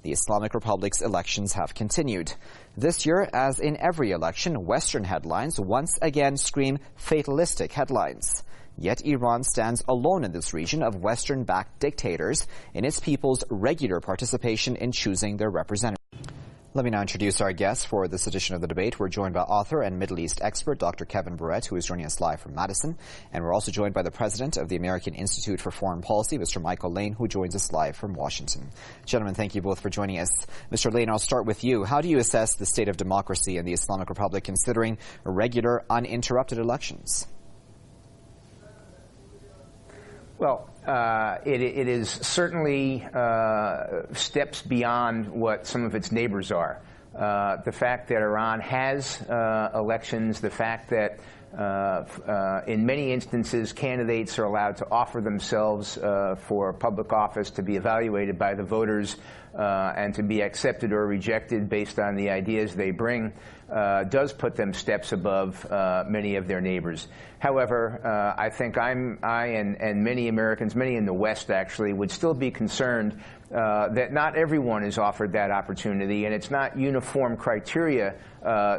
The Islamic Republic's elections have continued. This year, as in every election, Western headlines once again scream fatalistic headlines. Yet Iran stands alone in this region of Western-backed dictators in its people's regular participation in choosing their representatives. Let me now introduce our guests for this edition of the debate. We're joined by author and Middle East expert Dr. Kevin Barrett, who is joining us live from Madison. And we're also joined by the president of the American Institute for Foreign Policy, Mr. Michael Lane, who joins us live from Washington. Gentlemen, thank you both for joining us. Mr. Lane, I'll start with you. How do you assess the state of democracy in the Islamic Republic considering regular, uninterrupted elections? Well, it is certainly steps beyond what some of its neighbors are. The fact that Iran has elections, the fact that in many instances candidates are allowed to offer themselves for public office to be evaluated by the voters and to be accepted or rejected based on the ideas they bring, does put them steps above many of their neighbors. However, I think I and many Americans, many in the West actually, would still be concerned that not everyone is offered that opportunity, and it's not uniform criteria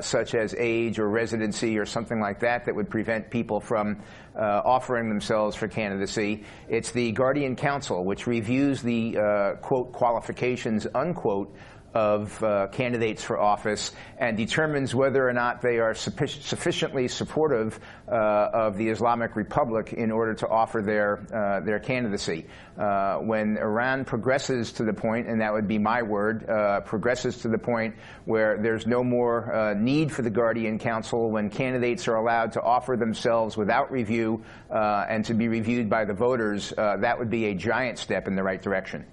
such as age or residency or something like that that would prevent people from offering themselves for candidacy. It's the Guardian Council, which reviews the, quote, qualifications, unquote, of candidates for office and determines whether or not they are sufficiently supportive of the Islamic Republic in order to offer their candidacy. When Iran progresses to the point, and that would be my word, progresses to the point where there's no more need for the Guardian Council, when candidates are allowed to offer themselves without review and to be reviewed by the voters, that would be a giant step in the right direction.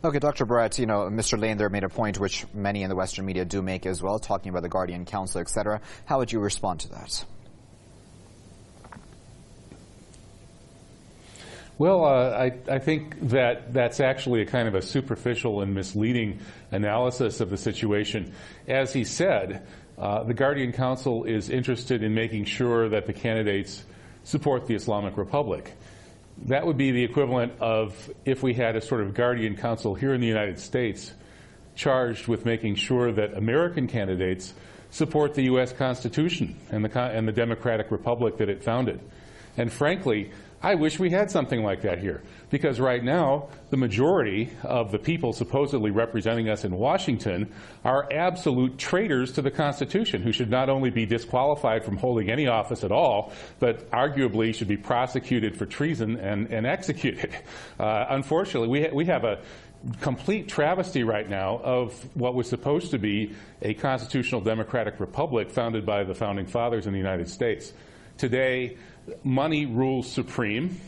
Okay, Dr. Barrett, you know, Mr. Lane there made a point which many in the Western media do make as well, talking about the Guardian Council, etc. How would you respond to that? Well, I think that that's actually a kind of a superficial and misleading analysis of the situation. As he said, the Guardian Council is interested in making sure that the candidates support the Islamic Republic. That would be the equivalent of if we had a sort of Guardian Council here in the United States charged with making sure that American candidates support the U.S. Constitution and the democratic republic that it founded. And frankly, I wish we had something like that here, because right now the majority of the people supposedly representing us in Washington are absolute traitors to the Constitution, who should not only be disqualified from holding any office at all, but arguably should be prosecuted for treason and executed. Unfortunately, we have a complete travesty right now of what was supposed to be a constitutional democratic republic founded by the founding fathers in the United States. Today, money rules supreme.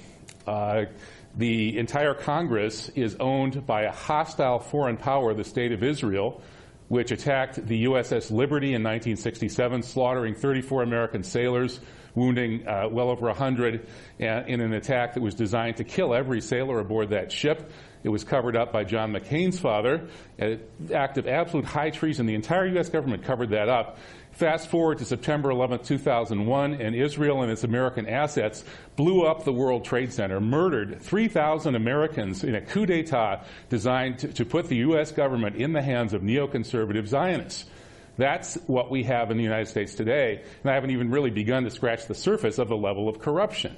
The entire Congress is owned by a hostile foreign power, the State of Israel, which attacked the USS Liberty in 1967, slaughtering 34 American sailors, wounding well over 100 in an attack that was designed to kill every sailor aboard that ship. It was covered up by John McCain's father, an act of absolute high treason. The entire U.S. government covered that up. Fast forward to September 11, 2001, and Israel and its American assets blew up the World Trade Center, murdered 3,000 Americans in a coup d'etat designed to put the U.S. government in the hands of neoconservative Zionists. That's what we have in the United States today, and I haven't even really begun to scratch the surface of the level of corruption.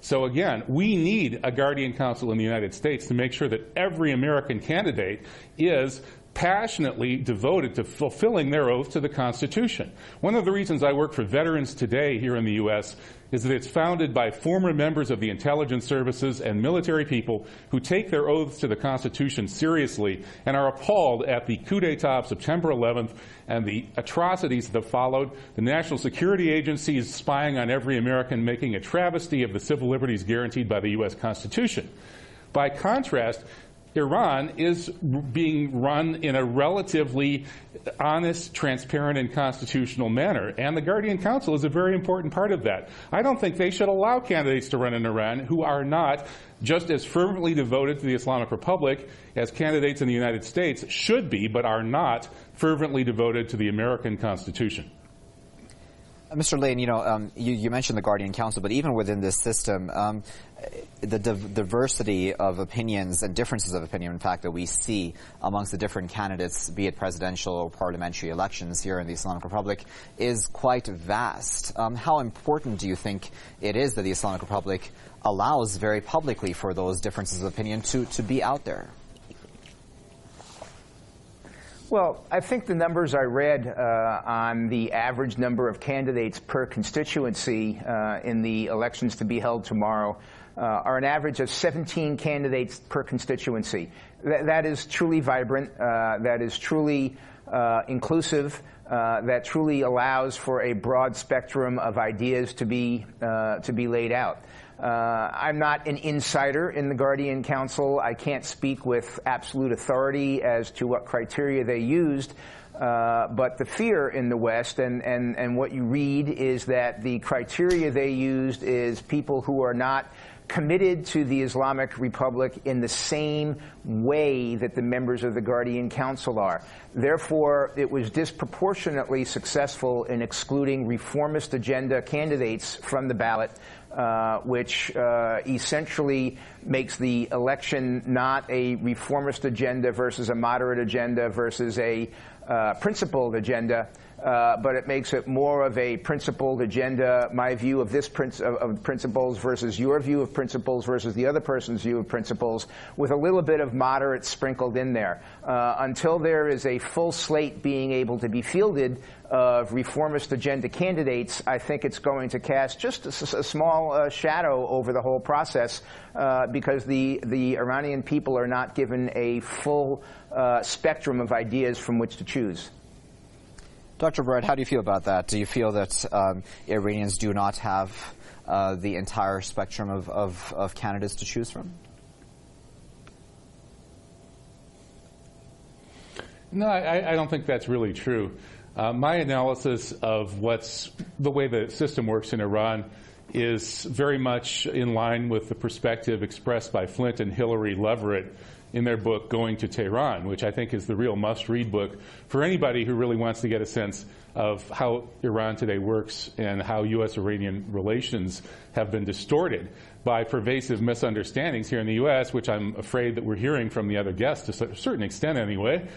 So again, we need a Guardian Council in the United States to make sure that every American candidate is passionately devoted to fulfilling their oath to the Constitution. One of the reasons I work for Veterans Today here in the U.S. is that it's founded by former members of the intelligence services and military people who take their oaths to the Constitution seriously and are appalled at the coup d'etat of September 11th and the atrocities that followed. The National Security Agency is spying on every American, making a travesty of the civil liberties guaranteed by the U.S. Constitution. By contrast, Iran is being run in a relatively honest, transparent, and constitutional manner, and the Guardian Council is a very important part of that. I don't think they should allow candidates to run in Iran who are not just as fervently devoted to the Islamic Republic as candidates in the United States should be, but are not fervently devoted to the American Constitution. Mr. Lane, you mentioned the Guardian Council, but even within this system, the diversity of opinions and differences of opinion, in fact, that we see amongst the different candidates, be it presidential or parliamentary elections here in the Islamic Republic, is quite vast. How important do you think it is that the Islamic Republic allows very publicly for those differences of opinion to be out there? Well, I think the numbers I read on the average number of candidates per constituency in the elections to be held tomorrow are an average of 17 candidates per constituency. That is truly vibrant. That is truly inclusive. That truly allows for a broad spectrum of ideas to be laid out. I'm not an insider in the Guardian Council. I can't speak with absolute authority as to what criteria they used. But the fear in the West and what you read is that the criteria they used is people who are not committed to the Islamic Republic in the same way that the members of the Guardian Council are. Therefore, it was disproportionately successful in excluding reformist agenda candidates from the ballot, which essentially makes the election not a reformist agenda versus a moderate agenda versus a principled agenda, but it makes it more of a principled agenda, my view of this of principles versus your view of principles versus the other person's view of principles, with a little bit of moderate sprinkled in there. Until there is a full slate being able to be fielded of reformist agenda candidates, I think it's going to cast just a small shadow over the whole process because the Iranian people are not given a full spectrum of ideas from which to choose. Dr. Barrett, how do you feel about that? Do you feel that Iranians do not have the entire spectrum of candidates to choose from? No, I don't think that's really true. My analysis of the way the system works in Iran is very much in line with the perspective expressed by Flint and Hillary Leverett in their book, Going to Tehran, which I think is the real must-read book for anybody who really wants to get a sense of how Iran today works and how U.S.-Iranian relations have been distorted by pervasive misunderstandings here in the U.S., which I'm afraid that we're hearing from the other guests to a certain extent anyway.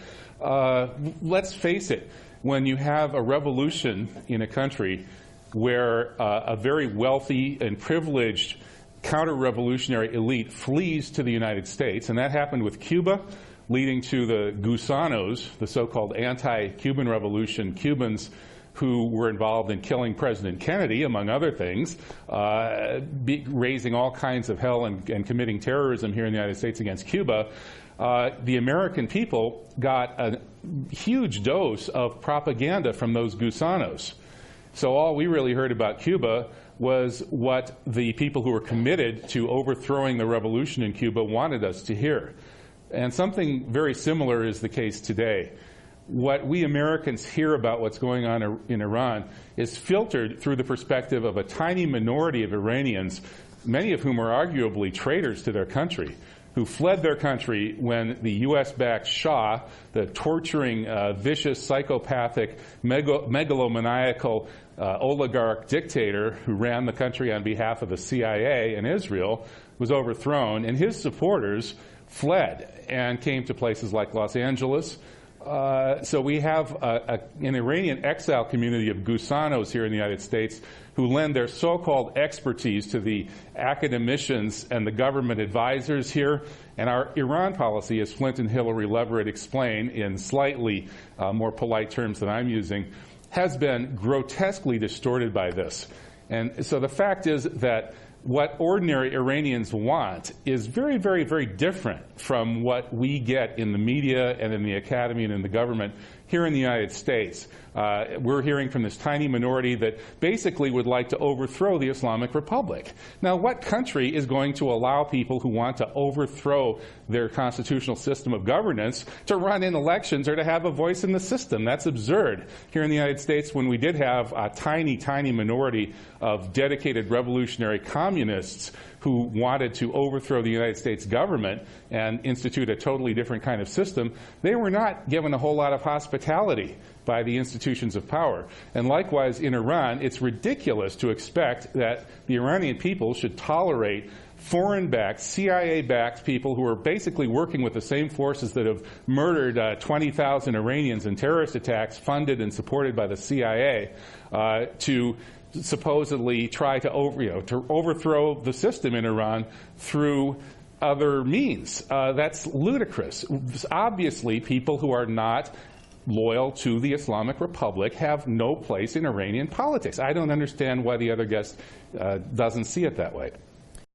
Let's face it, when you have a revolution in a country where a very wealthy and privileged counter-revolutionary elite flees to the United States, and that happened with Cuba, leading to the Gusanos, the so-called anti-Cuban revolution Cubans who were involved in killing President Kennedy, among other things, raising all kinds of hell and committing terrorism here in the United States against Cuba. The American people got a huge dose of propaganda from those Gusanos. So all we really heard about Cuba was what the people who were committed to overthrowing the revolution in Cuba wanted us to hear. And something very similar is the case today. What we Americans hear about what's going on in Iran is filtered through the perspective of a tiny minority of Iranians, many of whom are arguably traitors to their country, who fled their country when the U.S.-backed Shah, the torturing, vicious, psychopathic, megalomaniacal oligarch dictator who ran the country on behalf of the CIA and Israel, was overthrown, and his supporters fled and came to places like Los Angeles. So we have an Iranian exile community of Gusanos here in the United States who lend their so-called expertise to the academicians and the government advisors here. And our Iran policy, as Flint and Hillary Leverett explain in slightly more polite terms than I'm using, has been grotesquely distorted by this. And so the fact is that what ordinary Iranians want is very, very, very different from what we get in the media and in the academy and in the government here in the United States. We're hearing from this tiny minority that basically would like to overthrow the Islamic Republic. Now, what country is going to allow people who want to overthrow their constitutional system of governance to run in elections or to have a voice in the system? That's absurd. Here in the United States, when we did have a tiny, tiny minority of dedicated revolutionary communists communists who wanted to overthrow the United States government and institute a totally different kind of system, they were not given a whole lot of hospitality by the institutions of power. And likewise in Iran, it's ridiculous to expect that the Iranian people should tolerate foreign-backed, CIA-backed people who are basically working with the same forces that have murdered 20,000 Iranians in terrorist attacks funded and supported by the CIA to supposedly try to overthrow the system in Iran through other means. That's ludicrous. Obviously, people who are not loyal to the Islamic Republic have no place in Iranian politics. I don't understand why the other guest doesn't see it that way.